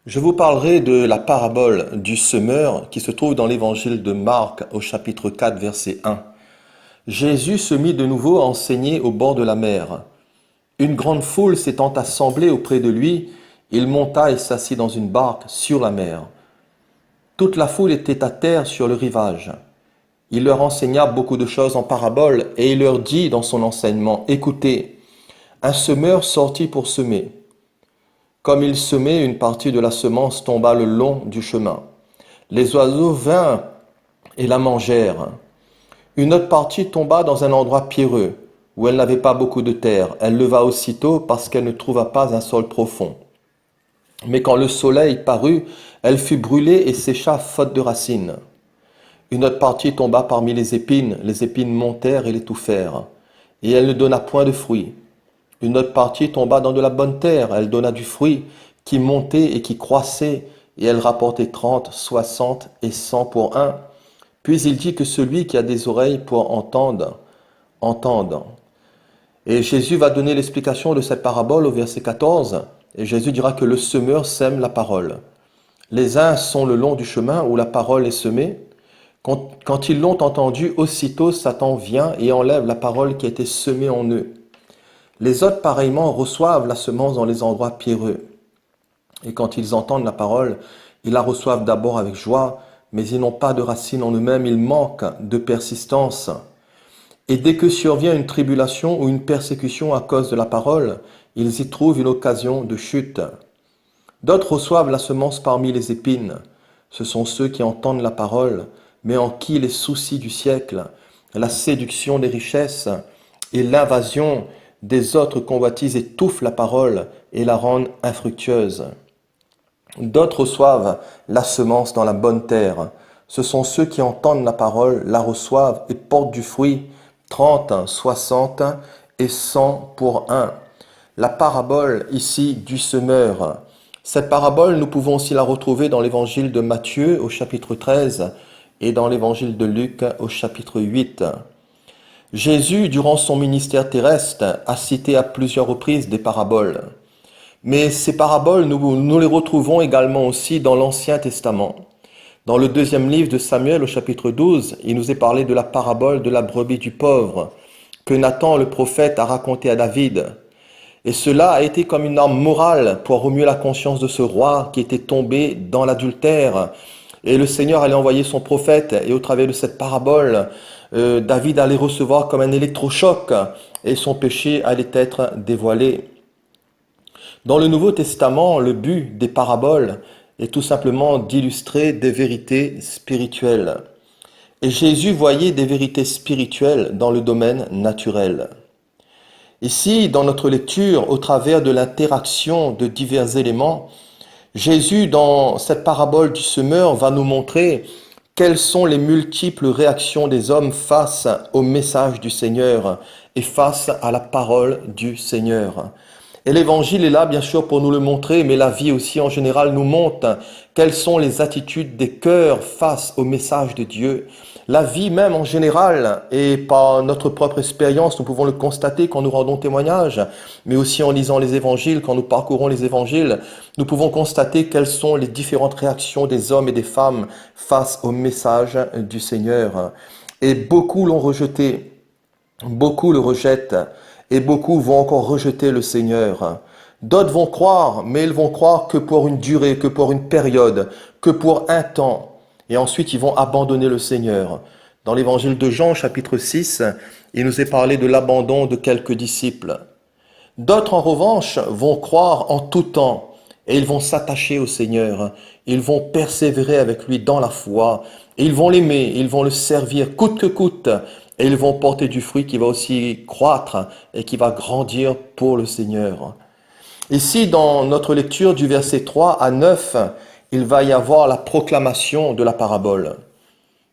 Je vous parlerai de la parabole du semeur qui se trouve dans l'évangile de Marc au chapitre 4 verset 1. Jésus se mit de nouveau à enseigner au bord de la mer. Une grande foule s'étant assemblée auprès de lui, il monta et s'assit dans une barque sur la mer. Toute la foule était à terre sur le rivage. Il leur enseigna beaucoup de choses en paraboles et il leur dit dans son enseignement, écoutez, un semeur sortit pour semer. Comme il semait, une partie de la semence tomba le long du chemin. Les oiseaux vinrent et la mangèrent. Une autre partie tomba dans un endroit pierreux, où elle n'avait pas beaucoup de terre. Elle leva aussitôt parce qu'elle ne trouva pas un sol profond. Mais quand le soleil parut, elle fut brûlée et sécha faute de racines. Une autre partie tomba parmi les épines montèrent et l'étouffèrent, et elle ne donna point de fruit. Une autre partie tomba dans de la bonne terre, elle donna du fruit qui montait et qui croissait, et elle rapportait 30, 60 et 100 pour un. Puis il dit que celui qui a des oreilles pour entendre, entende. Et Jésus va donner l'explication de cette parabole au verset 14, et Jésus dira que le semeur sème la parole. Les uns sont le long du chemin où la parole est semée. Quand ils l'ont entendu, aussitôt Satan vient et enlève la parole qui a été semée en eux. Les autres, pareillement, reçoivent la semence dans les endroits pierreux. Et quand ils entendent la parole, ils la reçoivent d'abord avec joie, mais ils n'ont pas de racine en eux-mêmes, ils manquent de persistance. Et dès que survient une tribulation ou une persécution à cause de la parole, ils y trouvent une occasion de chute. D'autres reçoivent la semence parmi les épines. Ce sont ceux qui entendent la parole, mais en qui les soucis du siècle, la séduction des richesses et l'invasion des autres convoitises étouffent la parole et la rendent infructueuse. D'autres reçoivent la semence dans la bonne terre. Ce sont ceux qui entendent la parole, la reçoivent et portent du fruit, 30, 60 et 100 pour un. La parabole ici du semeur. Cette parabole, nous pouvons aussi la retrouver dans l'évangile de Matthieu au chapitre 13 et dans l'évangile de Luc au chapitre 8. Jésus, durant son ministère terrestre, a cité à plusieurs reprises des paraboles. Mais ces paraboles, nous les retrouvons également aussi dans l'Ancien Testament. Dans le deuxième livre de Samuel, au chapitre 12, il nous est parlé de la parabole de la brebis du pauvre, que Nathan le prophète a raconté à David. Et cela a été comme une arme morale pour remuer la conscience de ce roi qui était tombé dans l'adultère. Et le Seigneur allait envoyer son prophète, et au travers de cette parabole, David allait recevoir comme un électrochoc, et son péché allait être dévoilé. Dans le Nouveau Testament, le but des paraboles est tout simplement d'illustrer des vérités spirituelles. Et Jésus voyait des vérités spirituelles dans le domaine naturel. Ici, dans notre lecture, au travers de l'interaction de divers éléments, Jésus, dans cette parabole du semeur, va nous montrer quelles sont les multiples réactions des hommes face au message du Seigneur et face à la parole du Seigneur. Et l'évangile est là, bien sûr, pour nous le montrer, mais la vie aussi en général nous montre quelles sont les attitudes des cœurs face au message de Dieu. La vie même en général, et par notre propre expérience, nous pouvons le constater quand nous rendons témoignage, mais aussi en lisant les évangiles, quand nous parcourons les évangiles, nous pouvons constater quelles sont les différentes réactions des hommes et des femmes face au message du Seigneur. Et beaucoup l'ont rejeté, beaucoup le rejettent, et beaucoup vont encore rejeter le Seigneur. D'autres vont croire, mais ils vont croire que pour une durée, que pour une période, que pour un temps. Et ensuite, ils vont abandonner le Seigneur. Dans l'évangile de Jean, chapitre 6, il nous est parlé de l'abandon de quelques disciples. D'autres, en revanche, vont croire en tout temps et ils vont s'attacher au Seigneur. Ils vont persévérer avec lui dans la foi. Et ils vont l'aimer, ils vont le servir coûte que coûte. Et ils vont porter du fruit qui va aussi croître et qui va grandir pour le Seigneur. Ici, dans notre lecture du verset 3 à 9, il va y avoir la proclamation de la parabole.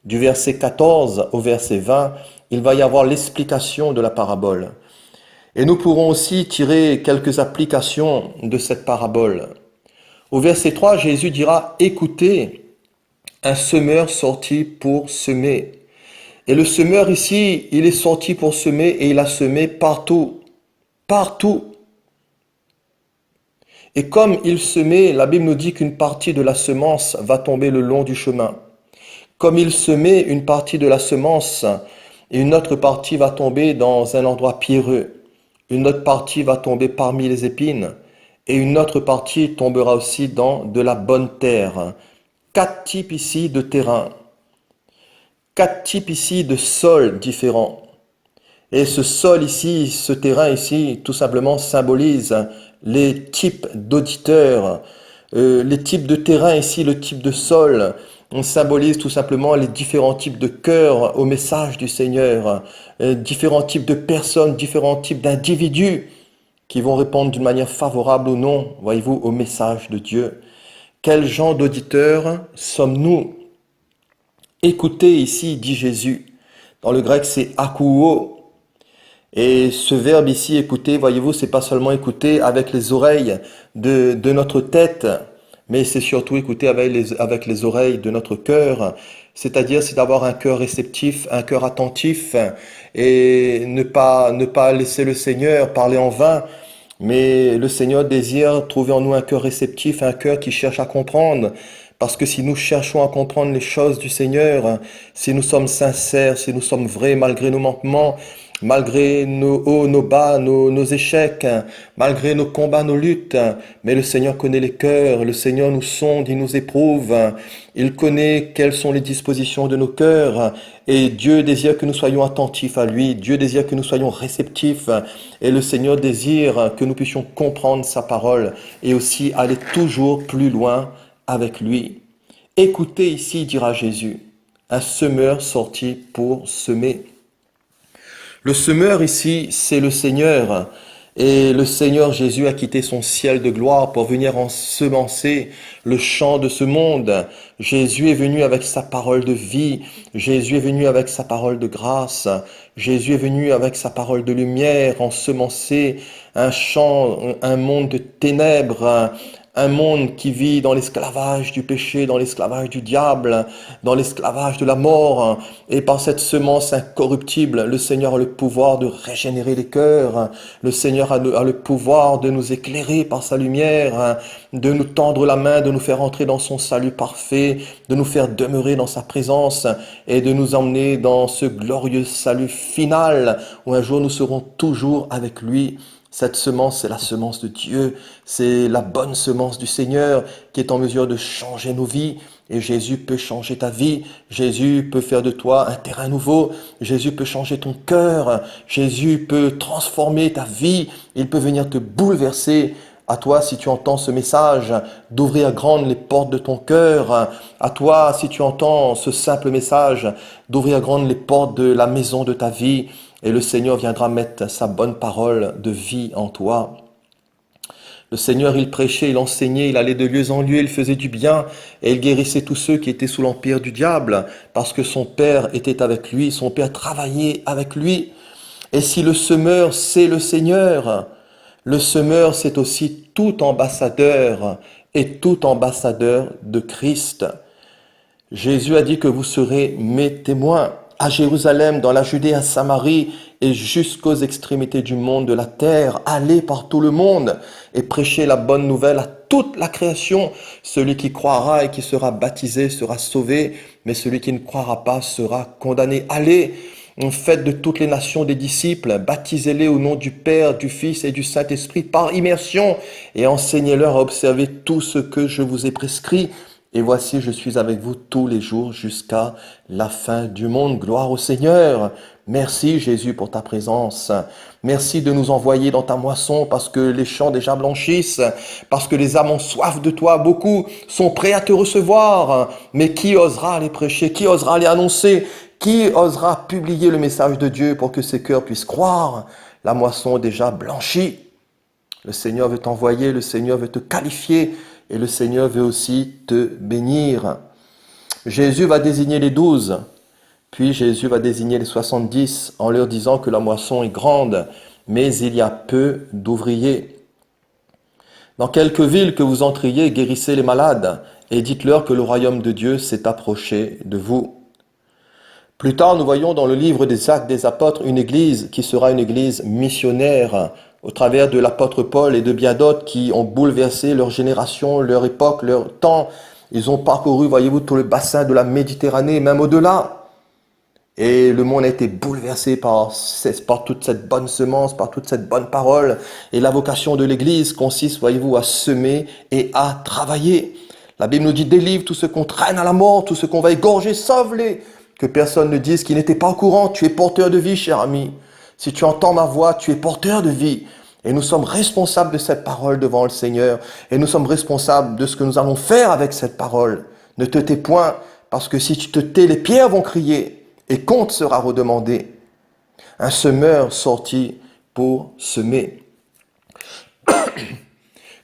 Du verset 14 au verset 20, il va y avoir l'explication de la parabole. Et nous pourrons aussi tirer quelques applications de cette parabole. Au verset 3, Jésus dira, « Écoutez, un semeur sorti pour semer. » Et le semeur ici, il est sorti pour semer et il a semé partout. Partout. Et comme il semait, la Bible nous dit qu'une partie de la semence va tomber le long du chemin. Comme il semait, une partie de la semence et une autre partie va tomber dans un endroit pierreux. Une autre partie va tomber parmi les épines et une autre partie tombera aussi dans de la bonne terre. Quatre types ici de terrain, quatre types ici de sols différents. Et ce sol ici, ce terrain ici, tout simplement symbolise les types d'auditeurs, les types de terrain ici, le type de sol. On symbolise tout simplement les différents types de cœurs au message du Seigneur, différents types de personnes, différents types d'individus qui vont répondre d'une manière favorable ou non, voyez-vous, au message de Dieu. Quel genre d'auditeurs sommes-nous? Écoutez ici, dit Jésus. Dans le grec, c'est akouo. Et ce verbe ici, écouter, voyez-vous, c'est pas seulement écouter avec les oreilles de notre tête, mais c'est surtout écouter avec les oreilles de notre cœur. C'est-à-dire, c'est d'avoir un cœur réceptif, un cœur attentif, et ne pas laisser le Seigneur parler en vain. Mais le Seigneur désire trouver en nous un cœur réceptif, un cœur qui cherche à comprendre. Parce que si nous cherchons à comprendre les choses du Seigneur, si nous sommes sincères, si nous sommes vrais malgré nos manquements, malgré nos hauts, nos bas, nos échecs, malgré nos combats, nos luttes, mais le Seigneur connaît les cœurs, le Seigneur nous sonde, il nous éprouve, il connaît quelles sont les dispositions de nos cœurs, et Dieu désire que nous soyons attentifs à lui, Dieu désire que nous soyons réceptifs, et le Seigneur désire que nous puissions comprendre sa parole, et aussi aller toujours plus loin avec lui. Écoutez ici, dira Jésus, un semeur sorti pour semer. Le semeur ici, c'est le Seigneur. Et le Seigneur Jésus a quitté son ciel de gloire pour venir ensemencer le champ de ce monde. Jésus est venu avec sa parole de vie. Jésus est venu avec sa parole de grâce. Jésus est venu avec sa parole de lumière, ensemencer un champ, un monde de ténèbres, un monde qui vit dans l'esclavage du péché, dans l'esclavage du diable, dans l'esclavage de la mort. Et par cette semence incorruptible, le Seigneur a le pouvoir de régénérer les cœurs. Le Seigneur a le pouvoir de nous éclairer par sa lumière, de nous tendre la main, de nous faire entrer dans son salut parfait, de nous faire demeurer dans sa présence et de nous emmener dans ce glorieux salut final où un jour nous serons toujours avec lui. Cette semence, c'est la semence de Dieu, c'est la bonne semence du Seigneur qui est en mesure de changer nos vies. Et Jésus peut changer ta vie, Jésus peut faire de toi un terrain nouveau, Jésus peut changer ton cœur, Jésus peut transformer ta vie, il peut venir te bouleverser. À toi, si tu entends ce message, d'ouvrir grandes les portes de ton cœur. À toi, si tu entends ce simple message, d'ouvrir grandes les portes de la maison de ta vie. Et le Seigneur viendra mettre sa bonne parole de vie en toi. Le Seigneur, il prêchait, il enseignait, il allait de lieu en lieu, il faisait du bien et il guérissait tous ceux qui étaient sous l'empire du diable parce que son Père était avec lui, son Père travaillait avec lui. Et si le semeur, c'est le Seigneur, le semeur, c'est aussi tout ambassadeur et tout ambassadeur de Christ. Jésus a dit que vous serez mes témoins à Jérusalem, dans la Judée, à Samarie et jusqu'aux extrémités du monde, de la terre. Allez par tout le monde et prêchez la bonne nouvelle à toute la création. Celui qui croira et qui sera baptisé sera sauvé, mais celui qui ne croira pas sera condamné. Allez, faites de toutes les nations des disciples, baptisez-les au nom du Père, du Fils et du Saint-Esprit par immersion et enseignez-leur à observer tout ce que je vous ai prescrit. Et voici, je suis avec vous tous les jours jusqu'à la fin du monde. Gloire au Seigneur. Merci Jésus pour ta présence. Merci de nous envoyer dans ta moisson parce que les champs déjà blanchissent, parce que les âmes ont soif de toi. Beaucoup sont prêts à te recevoir. Mais qui osera les prêcher? Qui osera les annoncer? Qui osera publier le message de Dieu pour que ces cœurs puissent croire? La moisson est déjà blanchie. Le Seigneur veut t'envoyer, le Seigneur veut te qualifier. Et le Seigneur veut aussi te bénir. Jésus va désigner les 12, puis Jésus va désigner les 70 en leur disant que la moisson est grande, mais il y a peu d'ouvriers. Dans quelque ville que vous entriez, guérissez les malades et dites-leur que le royaume de Dieu s'est approché de vous. Plus tard, nous voyons dans le livre des Actes des Apôtres une église qui sera une église missionnaire au travers de l'apôtre Paul et de bien d'autres qui ont bouleversé leur génération, leur époque, leur temps. Ils ont parcouru, voyez-vous, tout le bassin de la Méditerranée, même au-delà. Et le monde a été bouleversé par toute cette bonne semence, par toute cette bonne parole. Et la vocation de l'Église consiste, voyez-vous, à semer et à travailler. La Bible nous dit, délivre tout ce qu'on traîne à la mort, tout ce qu'on va égorger, sauve-les. Que personne ne dise qu'il n'était pas au courant. Tu es porteur de vie, cher ami. Si tu entends ma voix, tu es porteur de vie. Et nous sommes responsables de cette parole devant le Seigneur. Et nous sommes responsables de ce que nous allons faire avec cette parole. Ne te tais point, parce que si tu te tais, les pierres vont crier. Et compte sera redemandé. Un semeur sortit pour semer.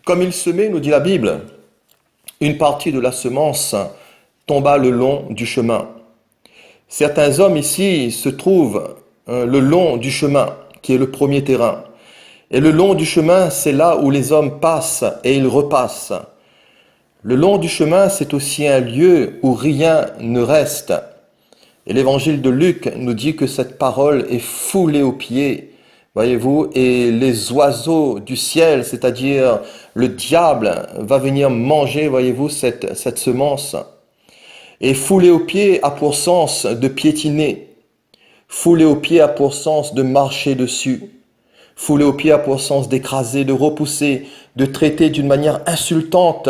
Comme il semait, nous dit la Bible, une partie de la semence tomba le long du chemin. Certains hommes ici se trouvent le long du chemin, qui est le premier terrain. Et le long du chemin, c'est là où les hommes passent et ils repassent. Le long du chemin, c'est aussi un lieu où rien ne reste. Et l'évangile de Luc nous dit que cette parole est foulée aux pieds, voyez-vous, et les oiseaux du ciel, c'est-à-dire le diable, va venir manger, voyez-vous, cette semence. Et fouler aux pieds a pour sens de piétiner. Fouler aux pieds a pour sens de marcher dessus. Fouler aux pieds a pour sens d'écraser, de repousser, de traiter d'une manière insultante.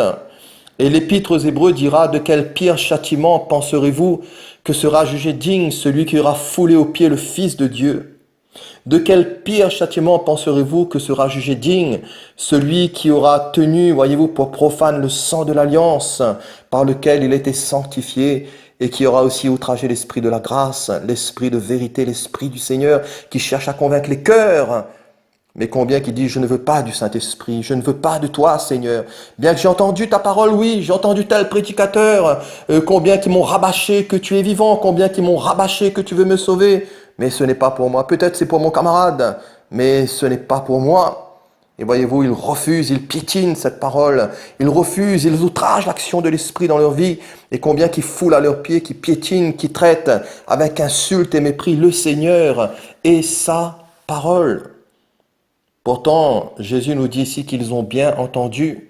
Et l'Épître aux Hébreux dira, de quel pire châtiment penserez-vous que sera jugé digne celui qui aura foulé aux pieds le Fils de Dieu? De quel pire châtiment penserez-vous que sera jugé digne celui qui aura tenu, voyez-vous, pour profane le sang de l'alliance par lequel il était sanctifié et qui aura aussi outragé l'esprit de la grâce, l'esprit de vérité, l'esprit du Seigneur qui cherche à convaincre les cœurs? Mais combien qui dit, je ne veux pas du Saint-Esprit, je ne veux pas de toi, Seigneur. Bien que j'ai entendu ta parole, oui, j'ai entendu tel prédicateur, combien qui m'ont rabâché que tu es vivant, combien qui m'ont rabâché que tu veux me sauver. Mais ce n'est pas pour moi. Peut-être c'est pour mon camarade, mais ce n'est pas pour moi. Et voyez-vous, ils refusent, ils piétinent cette parole. Ils refusent, ils outragent l'action de l'Esprit dans leur vie. Et combien qui foulent à leurs pieds, qui piétinent, qui traitent avec insulte et mépris le Seigneur et sa parole. Pourtant, Jésus nous dit ici qu'ils ont bien entendu,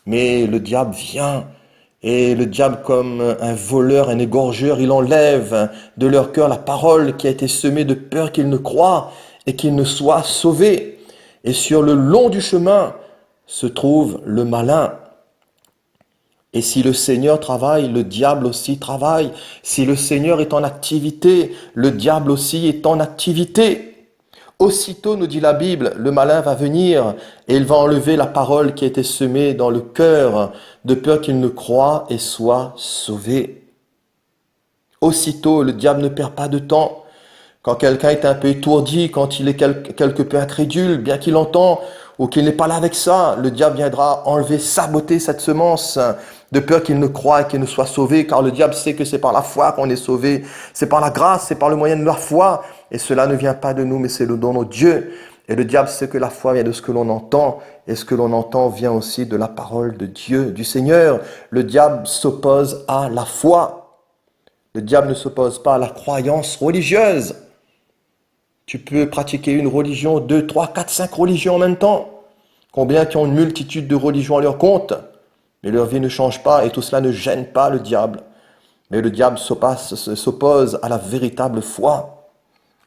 mais le diable vient, et le diable comme un voleur, un égorgeur, il enlève de leur cœur la parole qui a été semée de peur qu'ils ne croient et qu'ils ne soient sauvés. Et sur le long du chemin se trouve le malin. Et si le Seigneur travaille, le diable aussi travaille. Si le Seigneur est en activité, le diable aussi est en activité. Aussitôt, nous dit la Bible, le malin va venir et il va enlever la parole qui a été semée dans le cœur de peur qu'il ne croie et soit sauvé. Aussitôt, le diable ne perd pas de temps. Quand quelqu'un est un peu étourdi, quand il est quelque peu incrédule, bien qu'il entend ou qu'il n'est pas là avec ça, le diable viendra enlever, saboter cette semence de peur qu'il ne croie et qu'il ne soit sauvé, car le diable sait que c'est par la foi qu'on est sauvé, c'est par la grâce, c'est par le moyen de la foi, et cela ne vient pas de nous, mais c'est le don de Dieu. Et le diable sait que la foi vient de ce que l'on entend, et ce que l'on entend vient aussi de la parole de Dieu, du Seigneur. Le diable s'oppose à la foi. Le diable ne s'oppose pas à la croyance religieuse. Tu peux pratiquer une religion, 2, 3, 4, 5 religions en même temps. Combien qui ont une multitude de religions à leur compte, mais leur vie ne change pas et tout cela ne gêne pas le diable. Mais le diable s'oppose à la véritable foi.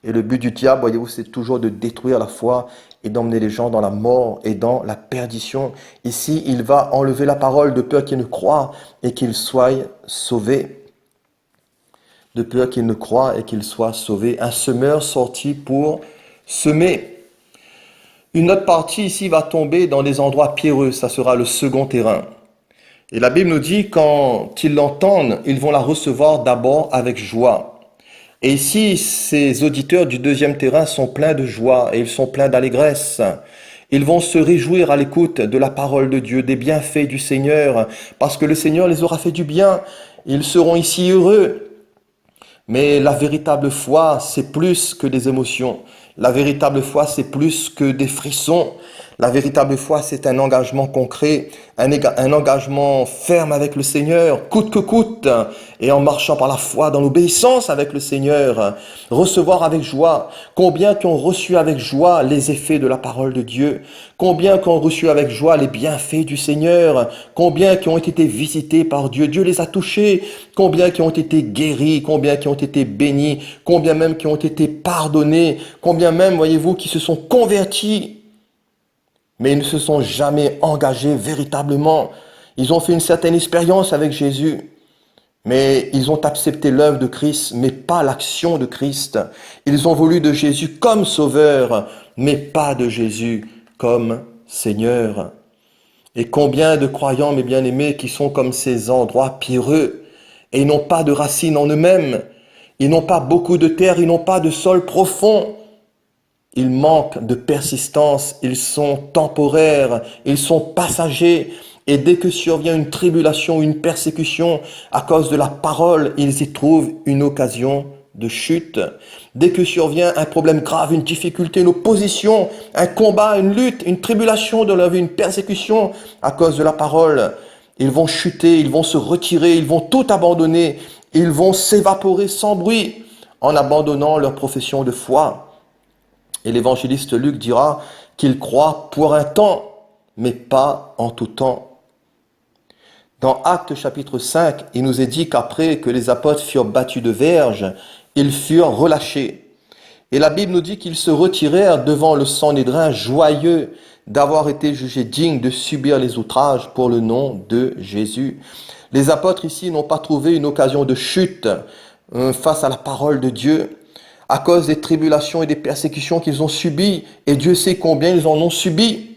Et le but du diable, voyez-vous, c'est toujours de détruire la foi et d'emmener les gens dans la mort et dans la perdition. Ici, il va enlever la parole de peur qu'ils ne croient et qu'ils soient sauvés. De peur qu'ils ne croient et qu'ils soient sauvés. Un semeur sorti pour semer. Une autre partie ici va tomber dans des endroits pierreux, ça sera le second terrain. Et la Bible nous dit, quand ils l'entendent, ils vont la recevoir d'abord avec joie. Et ici, ces auditeurs du deuxième terrain sont pleins de joie et ils sont pleins d'allégresse. Ils vont se réjouir à l'écoute de la parole de Dieu, des bienfaits du Seigneur, parce que le Seigneur les aura fait du bien. Ils seront ici heureux. Mais la véritable foi, c'est plus que des émotions. La véritable foi, c'est plus que des frissons. La véritable foi, c'est un engagement concret, un engagement ferme avec le Seigneur, coûte que coûte, et en marchant par la foi dans l'obéissance avec le Seigneur, recevoir avec joie. Combien qui ont reçu avec joie les effets de la parole de Dieu, combien qui ont reçu avec joie les bienfaits du Seigneur, combien qui ont été visités par Dieu, Dieu les a touchés, combien qui ont été guéris, combien qui ont été bénis, combien même qui ont été pardonnés, combien même, voyez-vous, qui se sont convertis. Mais ils ne se sont jamais engagés véritablement. Ils ont fait une certaine expérience avec Jésus, mais ils ont accepté l'œuvre de Christ, mais pas l'action de Christ. Ils ont voulu de Jésus comme sauveur, mais pas de Jésus comme Seigneur. Et combien de croyants, mes bien-aimés, qui sont comme ces endroits pierreux, et ils n'ont pas de racines en eux-mêmes, ils n'ont pas beaucoup de terre, ils n'ont pas de sol profond. Ils manquent de persistance, ils sont temporaires, ils sont passagers. Et dès que survient une tribulation, une persécution à cause de la parole, ils y trouvent une occasion de chute. Dès que survient un problème grave, une difficulté, une opposition, un combat, une lutte, une tribulation de leur vie, une persécution à cause de la parole, ils vont chuter, ils vont se retirer, ils vont tout abandonner, ils vont s'évaporer sans bruit en abandonnant leur profession de foi. Et l'évangéliste Luc dira qu'il croit pour un temps, mais pas en tout temps. Dans Actes chapitre 5, il nous est dit qu'après que les apôtres furent battus de verge, ils furent relâchés. Et la Bible nous dit qu'ils se retirèrent devant le Sanhédrin joyeux d'avoir été jugés dignes de subir les outrages pour le nom de Jésus. Les apôtres ici n'ont pas trouvé une occasion de chute face à la parole de Dieu, à cause des tribulations et des persécutions qu'ils ont subies, et Dieu sait combien ils en ont subi.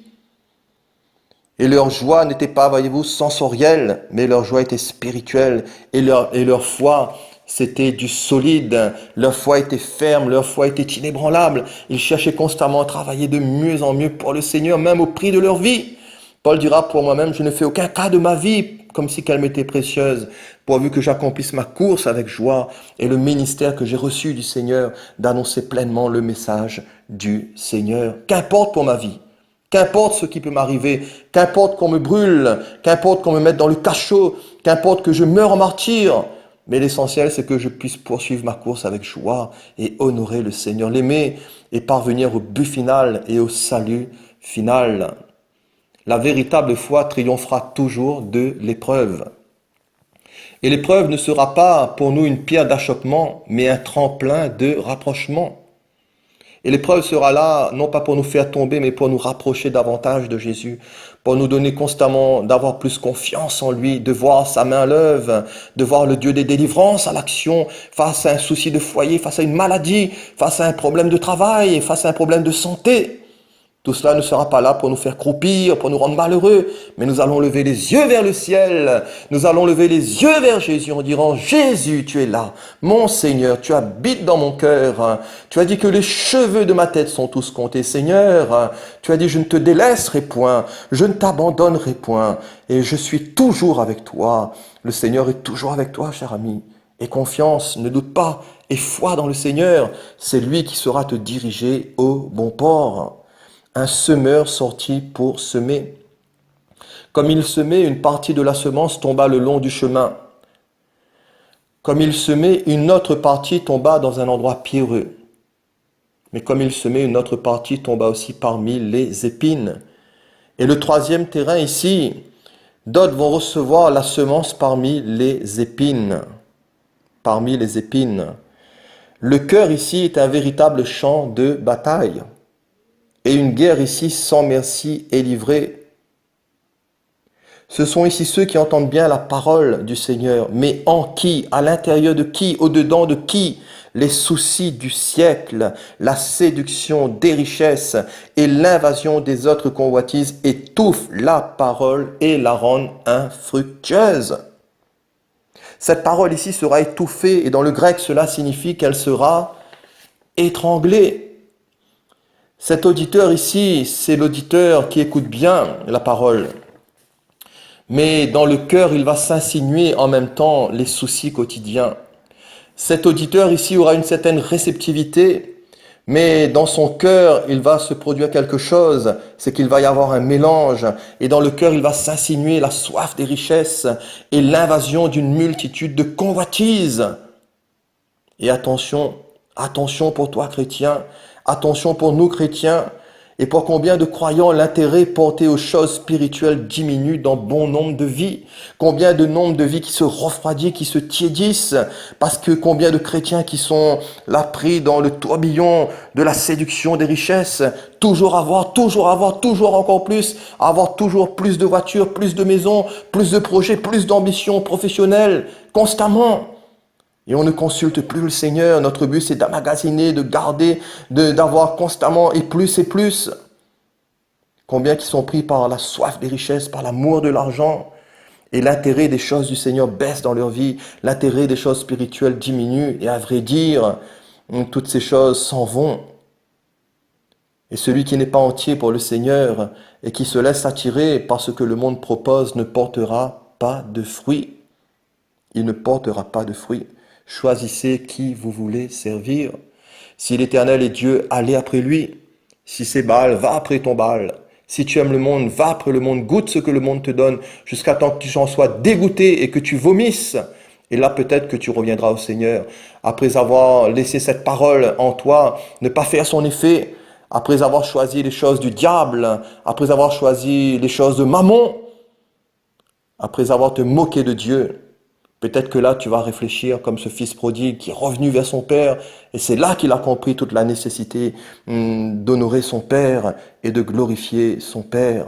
Et leur joie n'était pas, voyez-vous, sensorielle, mais leur joie était spirituelle, et leur foi, c'était du solide, leur foi était ferme, leur foi était inébranlable. Ils cherchaient constamment à travailler de mieux en mieux pour le Seigneur, même au prix de leur vie. Paul dira, pour moi-même, je ne fais aucun cas de ma vie, comme si qu'elle m'était précieuse, pourvu que j'accomplisse ma course avec joie et le ministère que j'ai reçu du Seigneur d'annoncer pleinement le message du Seigneur. Qu'importe pour ma vie, qu'importe ce qui peut m'arriver, qu'importe qu'on me brûle, qu'importe qu'on me mette dans le cachot, qu'importe que je meure en martyr, mais l'essentiel c'est que je puisse poursuivre ma course avec joie et honorer le Seigneur, l'aimer et parvenir au but final et au salut final. La véritable foi triomphera toujours de l'épreuve. Et l'épreuve ne sera pas pour nous une pierre d'achoppement, mais un tremplin de rapprochement. Et l'épreuve sera là, non pas pour nous faire tomber, mais pour nous rapprocher davantage de Jésus, pour nous donner constamment, d'avoir plus confiance en lui, de voir sa main à l'œuvre, de voir le Dieu des délivrances à l'action, face à un souci de foyer, face à une maladie, face à un problème de travail, face à un problème de santé. Tout cela ne sera pas là pour nous faire croupir, pour nous rendre malheureux, mais nous allons lever les yeux vers le ciel, nous allons lever les yeux vers Jésus en disant, Jésus, tu es là, mon Seigneur, tu habites dans mon cœur, tu as dit que les cheveux de ma tête sont tous comptés, Seigneur, tu as dit, je ne te délaisserai point, je ne t'abandonnerai point, et je suis toujours avec toi, le Seigneur est toujours avec toi, cher ami, et confiance, ne doute pas, et foi dans le Seigneur, c'est lui qui saura te diriger au bon port. Un semeur sortit pour semer. Comme il semait, une partie de la semence tomba le long du chemin. Comme il semait, une autre partie tomba dans un endroit pierreux. Mais comme il semait, une autre partie tomba aussi parmi les épines. Et le troisième terrain ici, d'autres vont recevoir la semence parmi les épines. Parmi les épines. Le cœur ici est un véritable champ de bataille. Et une guerre ici sans merci est livrée. Ce sont ici ceux qui entendent bien la parole du Seigneur, mais en qui, à l'intérieur de qui, au-dedans de qui, les soucis du siècle, la séduction des richesses et l'invasion des autres convoitises étouffent la parole et la rendent infructueuse. Cette parole ici sera étouffée, et dans le grec cela signifie qu'elle sera étranglée. Cet auditeur ici, c'est l'auditeur qui écoute bien la parole. Mais dans le cœur, il va s'insinuer en même temps les soucis quotidiens. Cet auditeur ici aura une certaine réceptivité, Mais dans son cœur, il va se produire quelque chose, c'est qu'il va y avoir un mélange, et dans le cœur, il va s'insinuer la soif des richesses et l'invasion d'une multitude de convoitises. Et attention, attention pour toi chrétien, attention pour nous chrétiens, et pour combien de croyants l'intérêt porté aux choses spirituelles diminue dans bon nombre de vies. Combien de nombre de vies qui se refroidissent, qui se tiédissent, parce que combien de chrétiens qui sont là pris dans le tourbillon de la séduction des richesses, toujours avoir, toujours encore plus, avoir toujours plus de voitures, plus de maisons, plus de projets, plus d'ambitions professionnelles, constamment. Et on ne consulte plus le Seigneur. Notre but, c'est d'emmagasiner, de garder, d'avoir constamment et plus et plus. Combien qui sont pris par la soif des richesses, par l'amour de l'argent. Et l'intérêt des choses du Seigneur baisse dans leur vie. L'intérêt des choses spirituelles diminue. Et à vrai dire, toutes ces choses s'en vont. Et celui qui n'est pas entier pour le Seigneur et qui se laisse attirer par ce que le monde propose ne portera pas de fruits. Il ne portera pas de fruits. Choisissez qui vous voulez servir. Si l'Éternel est Dieu, allez après lui. Si c'est Baal, va après ton Baal. Si tu aimes le monde, va après le monde. Goûte ce que le monde te donne jusqu'à temps que tu en sois dégoûté et que tu vomisses. Et là, peut-être que tu reviendras au Seigneur. Après avoir laissé cette parole en toi ne pas faire son effet, après avoir choisi les choses du diable, après avoir choisi les choses de Mammon, après avoir te moqué de Dieu, peut-être que là, tu vas réfléchir comme ce fils prodigue qui est revenu vers son père, et c'est là qu'il a compris toute la nécessité d'honorer son père et de glorifier son père.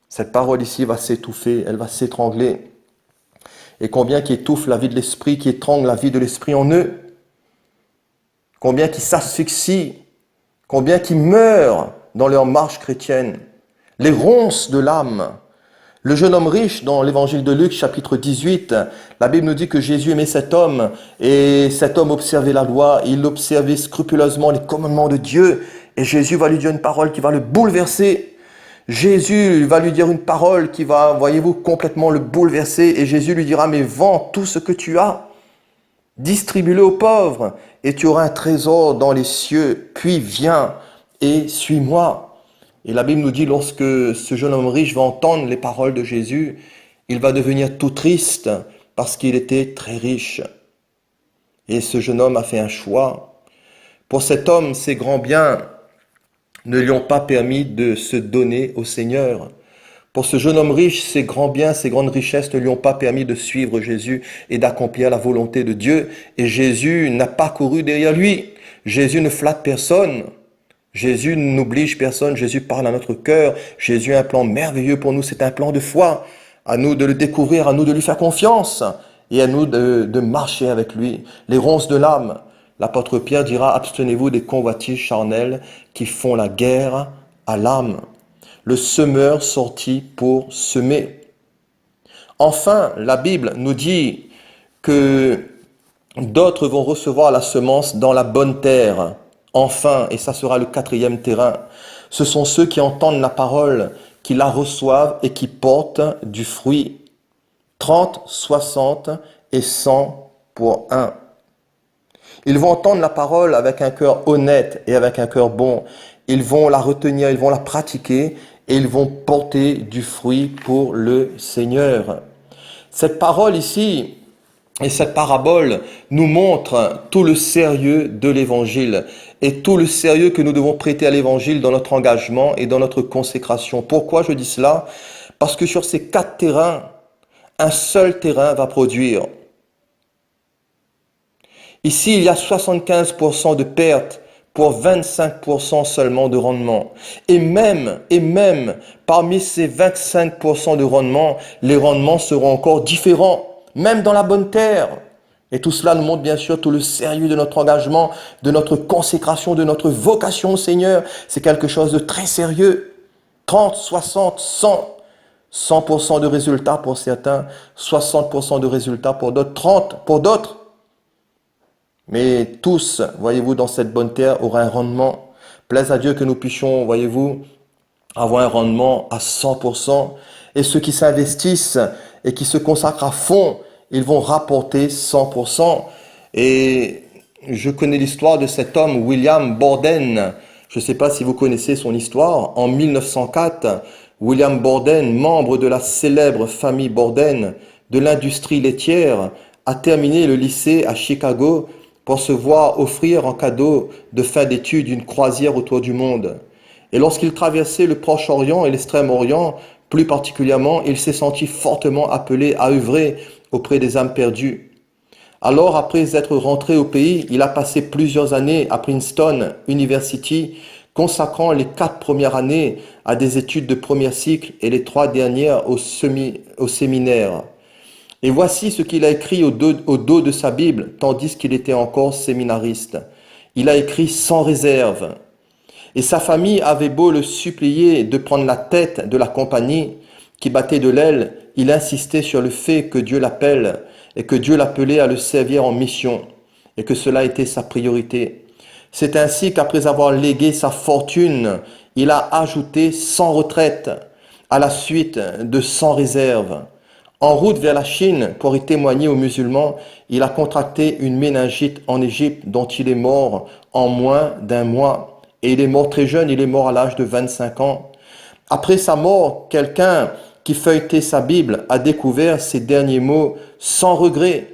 Cette parole ici va s'étouffer, elle va s'étrangler. Et combien qui étouffe la vie de l'esprit, qui étrangle la vie de l'esprit en eux. Combien qui s'asphyxient, combien qui meurent dans leur marche chrétienne. Les ronces de l'âme. Le jeune homme riche, dans l'évangile de Luc, chapitre 18, la Bible nous dit que Jésus aimait cet homme, et cet homme observait la loi, il observait scrupuleusement les commandements de Dieu, et Jésus va lui dire une parole qui va le bouleverser. Jésus va lui dire une parole qui va, voyez-vous, complètement le bouleverser, et Jésus lui dira, mais vends tout ce que tu as, distribue-le aux pauvres, et tu auras un trésor dans les cieux, puis viens et suis-moi. Et la Bible nous dit, lorsque ce jeune homme riche va entendre les paroles de Jésus, il va devenir tout triste parce qu'il était très riche. Et ce jeune homme a fait un choix. Pour cet homme, ses grands biens ne lui ont pas permis de se donner au Seigneur. Pour ce jeune homme riche, ses grands biens, ses grandes richesses ne lui ont pas permis de suivre Jésus et d'accomplir la volonté de Dieu. Et Jésus n'a pas couru derrière lui. Jésus ne flatte personne. Jésus n'oblige personne, Jésus parle à notre cœur, Jésus a un plan merveilleux pour nous, c'est un plan de foi. À nous de le découvrir, à nous de lui faire confiance et à nous de marcher avec lui. Les ronces de l'âme, l'apôtre Pierre dira, abstenez-vous des convoitises charnelles qui font la guerre à l'âme. Le semeur sortit pour semer. Enfin, la Bible nous dit que d'autres vont recevoir la semence dans la bonne terre. Enfin, et ça sera le quatrième terrain, ce sont ceux qui entendent la parole, qui la reçoivent et qui portent du fruit. 30, 60 et 100 pour un. Ils vont entendre la parole avec un cœur honnête et avec un cœur bon. Ils vont la retenir, ils vont la pratiquer et ils vont porter du fruit pour le Seigneur. Cette parole ici, et cette parabole nous montre tout le sérieux de l'évangile et tout le sérieux que nous devons prêter à l'évangile dans notre engagement et dans notre consécration. Pourquoi je dis cela? Parce que sur ces 4 terrains, un seul terrain va produire. Ici, il y a 75% de pertes pour 25% seulement de rendement. Et même, parmi ces 25% de rendement, les rendements seront encore différents. Même dans la bonne terre. Et tout cela nous montre bien sûr tout le sérieux de notre engagement, de notre consécration, de notre vocation au Seigneur. C'est quelque chose de très sérieux. 30, 60, 100. 100% de résultats pour certains, 60% de résultats pour d'autres, 30% pour d'autres. Mais tous, voyez-vous, dans cette bonne terre aura un rendement. Plaise à Dieu que nous puissions, voyez-vous, avoir un rendement à 100%. Et ceux qui s'investissent et qui se consacrent à fond, ils vont rapporter 100%. Et Je connais l'histoire de cet homme, William Borden. Je ne sais pas si vous connaissez son histoire. En 1904, William Borden, membre de la célèbre famille Borden de l'industrie laitière, a terminé le lycée à Chicago pour se voir offrir en cadeau de fin d'études une croisière autour du monde. Et lorsqu'il traversait le Proche-Orient et l'Extrême-Orient, plus particulièrement, il s'est senti fortement appelé à œuvrer auprès des âmes perdues. Alors, après être rentré au pays, il a passé plusieurs années à Princeton University, consacrant les 4 premières années à des études de premier cycle et les 3 dernières au séminaire. Et voici ce qu'il a écrit au dos de sa Bible, tandis qu'il était encore séminariste. Il a écrit sans réserve. Et sa famille avait beau le supplier de prendre la tête de la compagnie qui battait de l'aile, il insistait sur le fait que Dieu l'appelle et que Dieu l'appelait à le servir en mission et que cela était sa priorité. C'est ainsi qu'après avoir légué sa fortune, il a ajouté sans retraite à la suite de sans réserve. En route vers la Chine pour y témoigner aux musulmans, il a contracté une méningite en Égypte dont il est mort en moins d'un mois. Et il est mort très jeune, il est mort à l'âge de 25 ans. Après sa mort, quelqu'un qui feuilletait sa Bible a découvert ces derniers mots sans regret.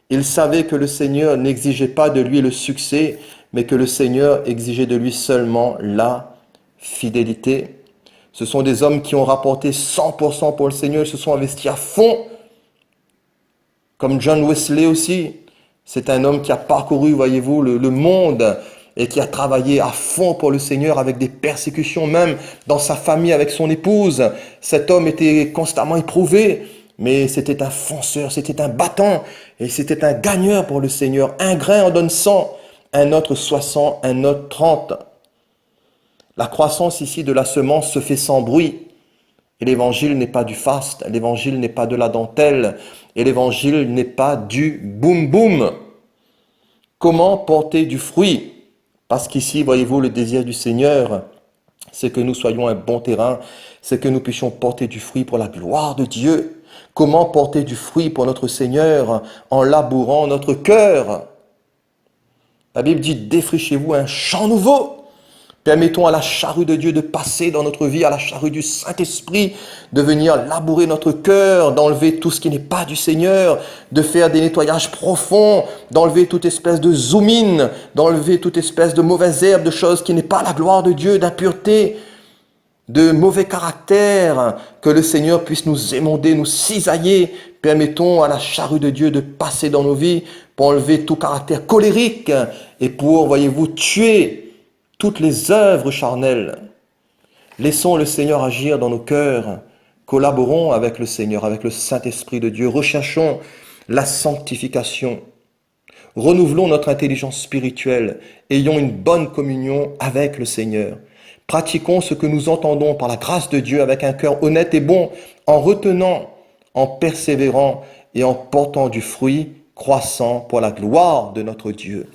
Il savait que le Seigneur n'exigeait pas de lui le succès, mais que le Seigneur exigeait de lui seulement la fidélité. Ce sont des hommes qui ont rapporté 100% pour le Seigneur, ils se sont investis à fond. Comme John Wesley aussi, c'est un homme qui a parcouru, voyez-vous, le monde et qui a travaillé à fond pour le Seigneur avec des persécutions, même dans sa famille avec son épouse. Cet homme était constamment éprouvé, mais c'était un fonceur, c'était un battant et c'était un gagneur pour le Seigneur. Un grain en donne 100, un autre 60, un autre 30. La croissance ici de la semence se fait sans bruit. Et l'évangile n'est pas du faste, l'évangile n'est pas de la dentelle, et l'évangile n'est pas du boum boum. Comment porter du fruit? Parce qu'ici, voyez-vous, le désir du Seigneur, c'est que nous soyons un bon terrain, c'est que nous puissions porter du fruit pour la gloire de Dieu. Comment porter du fruit pour notre Seigneur? En labourant notre cœur. La Bible dit, défrichez-vous un champ nouveau. Permettons à la charrue de Dieu de passer dans notre vie, à la charrue du Saint-Esprit, de venir labourer notre cœur, d'enlever tout ce qui n'est pas du Seigneur, de faire des nettoyages profonds, d'enlever toute espèce de zoom-in, d'enlever toute espèce de mauvaise herbe, de choses qui n'est pas la gloire de Dieu, d'impureté, de mauvais caractère, que le Seigneur puisse nous émonder, nous cisailler. Permettons à la charrue de Dieu de passer dans nos vies pour enlever tout caractère colérique et pour, voyez-vous, tuer toutes les œuvres charnelles. Laissons le Seigneur agir dans nos cœurs. Collaborons avec le Seigneur, avec le Saint-Esprit de Dieu. Recherchons la sanctification. Renouvelons notre intelligence spirituelle. Ayons une bonne communion avec le Seigneur. Pratiquons ce que nous entendons par la grâce de Dieu avec un cœur honnête et bon, en retenant, en persévérant et en portant du fruit croissant pour la gloire de notre Dieu.